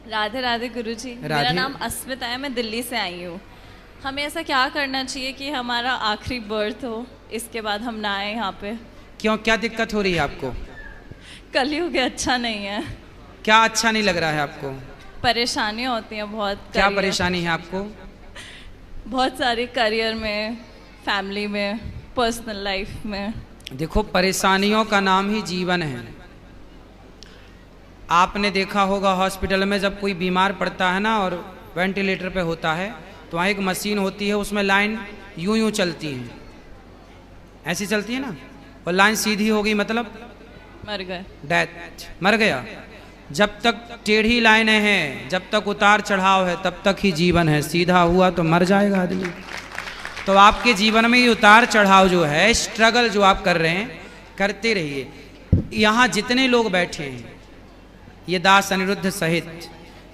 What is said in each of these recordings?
राधे राधे गुरुजी। मेरा नाम अस्मिता है, मैं दिल्ली से आई हूँ। हमें ऐसा क्या करना चाहिए कि हमारा आखिरी बर्थ हो, इसके बाद हम ना आए यहाँ पे? क्यों, क्या दिक्कत हो रही है आपको? कलयुग अच्छा नहीं है। क्या अच्छा नहीं लग रहा है आपको? परेशानियाँ होती हैं बहुत। क्या परेशानी है आपको? बहुत सारी, करियर में, फैमिली में, पर्सनल लाइफ में। देखो, परेशानियों का नाम ही जीवन है। आपने देखा होगा हॉस्पिटल में जब कोई बीमार पड़ता है ना और वेंटिलेटर पे होता है तो वहाँ एक मशीन होती है, उसमें लाइन यूं यूं चलती है, ऐसी चलती है ना, और लाइन सीधी हो गई मतलब मर गए, डेथ, मर गया। जब तक टेढ़ी लाइनें हैं, जब तक उतार चढ़ाव है, तब तक ही जीवन है। सीधा हुआ तो मर जाएगा आदमी। तो आपके जीवन में ये उतार चढ़ाव जो है, स्ट्रगल जो आप कर रहे हैं, करते रहिए। यहाँ जितने लोग बैठे हैं, ये दास अनिरुद्ध सहित,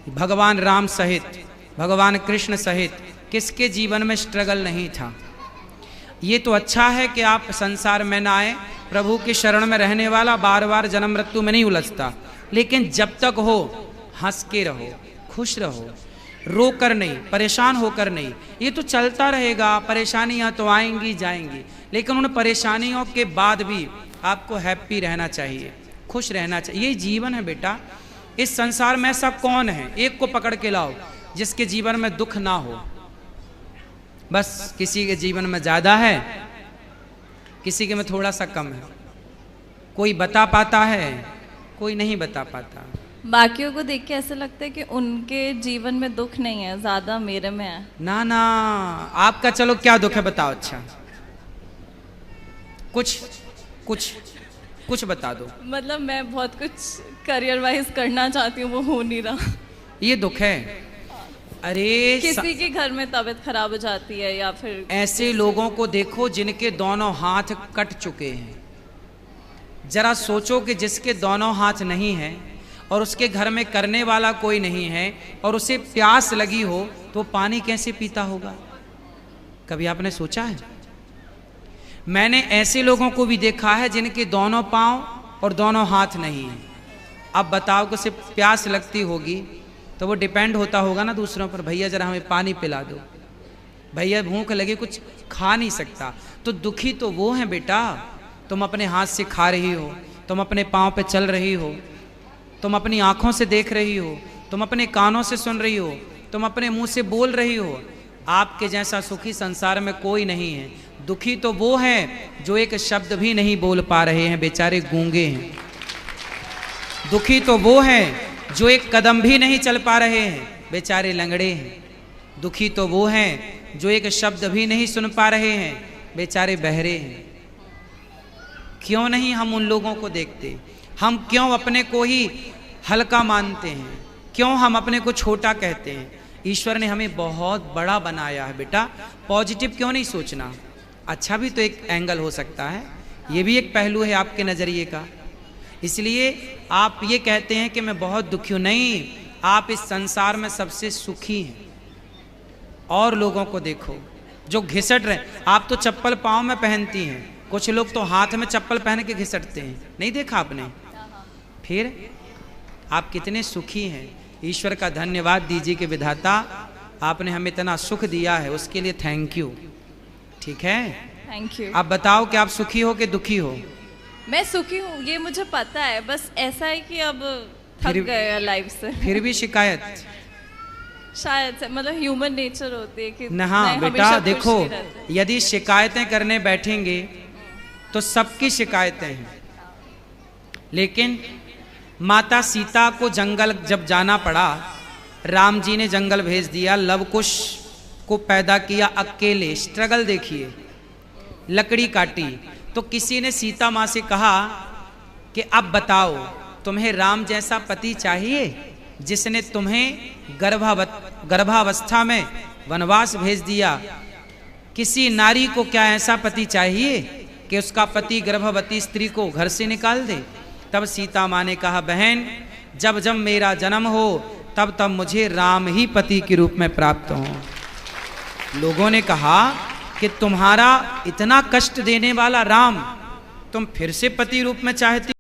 भगवान राम सहित, भगवान कृष्ण सहित, किसके जीवन में स्ट्रगल नहीं था? ये तो अच्छा है कि आप संसार में ना आए, प्रभु के शरण में रहने वाला बार बार जन्म मृत्यु में नहीं उलझता। लेकिन जब तक हो, हंस के रहो, खुश रहो, रो कर नहीं, परेशान होकर नहीं। ये तो चलता रहेगा, परेशानियां तो आएंगी जाएंगी, लेकिन उन परेशानियों के बाद भी आपको हैप्पी रहना चाहिए, खुश रहना चाहिए। ये जीवन है बेटा। इस संसार में ऐसा कौन है, एक को पकड़ के लाओ जिसके जीवन में दुख ना हो। बस किसी के जीवन में ज्यादा है, किसी के में थोड़ा सा कम है। कोई बता पाता है, कोई नहीं बता पाता। बाकियों को देख के ऐसा लगता है कि उनके जीवन में दुख नहीं है, ज्यादा मेरे में है। ना ना, आपका चलो क्या दुख है बताओ। अच्छा, कुछ कुछ कुछ बता दो। मतलब मैं बहुत कुछ करियर वाइज करना चाहती हूँ, वो हो नहीं रहा। ये दुख है। अरे किसी के घर में तबीयत खराब हो जाती है, या फिर ऐसे लोगों को देखो जिनके दोनों हाथ कट चुके हैं। जरा सोचो कि जिसके दोनों हाथ नहीं है और उसके घर में करने वाला कोई नहीं है और उसे प्यास लगी हो तो पानी कैसे पीता होगा? कभी आपने सोचा है? मैंने ऐसे लोगों को भी देखा है जिनके दोनों पांव और दोनों हाथ नहीं है। अब बताओ कि उसे प्यास लगती होगी तो वो डिपेंड होता होगा ना दूसरों पर, भैया जरा हमें पानी पिला दो, भैया भूख लगी, कुछ खा नहीं सकता। तो दुखी तो वो है बेटा। तुम अपने हाथ से खा रही हो, तुम अपने पाँव पे चल रही हो, तुम अपनी आंखों से देख रही हो, तुम अपने कानों से सुन रही हो, तुम अपने मुंह से बोल रही हो। आपके जैसा सुखी संसार में कोई नहीं है। दुखी तो वो हैं जो एक शब्द भी नहीं बोल पा रहे हैं, बेचारे गूंगे हैं। दुखी तो वो हैं जो एक कदम भी नहीं चल पा रहे हैं, बेचारे लंगड़े हैं। दुखी तो वो हैं जो एक शब्द भी नहीं सुन पा रहे हैं, बेचारे बहरे हैं। क्यों नहीं हम उन लोगों को देखते? हम क्यों अपने को ही हल्का मानते हैं? क्यों हम अपने को छोटा कहते हैं? ईश्वर ने हमें बहुत बड़ा बनाया है बेटा। पॉजिटिव क्यों नहीं सोचना? अच्छा भी तो एक एंगल हो सकता है, ये भी एक पहलू है आपके नज़रिए का। इसलिए आप ये कहते हैं कि मैं बहुत दुखी हूँ। नहीं, आप इस संसार में सबसे सुखी हैं। और लोगों को देखो जो घिसट रहे। आप तो चप्पल पाँव में पहनती हैं, कुछ लोग तो हाथ में चप्पल पहन के घिसटते हैं, नहीं देखा आपने? फिर आप कितने सुखी हैं। ईश्वर का धन्यवाद दीजिए कि विधाता आपने हमें इतना सुख दिया है, उसके लिए थैंक यू। ठीक है, थैंक यू। आप बताओ कि आप सुखी हो कि दुखी हो? मैं सुखी हूँ, ये मुझे पता है। बस ऐसा है कि अब थक गए लाइफ से। फिर भी शिकायत? शायद से, मतलब ह्यूमन नेचर होती है कि हाँ बेटा, देखो यदि शिकायतें करने बैठेंगे तो सबकी शिकायतें हैं। लेकिन माता सीता को जंगल जब जाना पड़ा, राम जी ने जंगल भेज दिया, लव कुश को पैदा किया अकेले। स्ट्रगल देखिए, लकड़ी काटी तो किसी ने सीता माँ से कहा कि अब बताओ तुम्हें राम जैसा पति चाहिए जिसने तुम्हें गर्भावस्था में वनवास भेज दिया? किसी नारी को क्या ऐसा पति चाहिए कि उसका पति गर्भवती स्त्री को घर से निकाल दे? तब सीता माँ ने कहा, बहन जब जब मेरा जन्म हो तब तब मुझे राम ही पति के रूप में प्राप्त हो। लोगों ने कहा कि तुम्हारा इतना कष्ट देने वाला राम तुम फिर से पति रूप में चाहती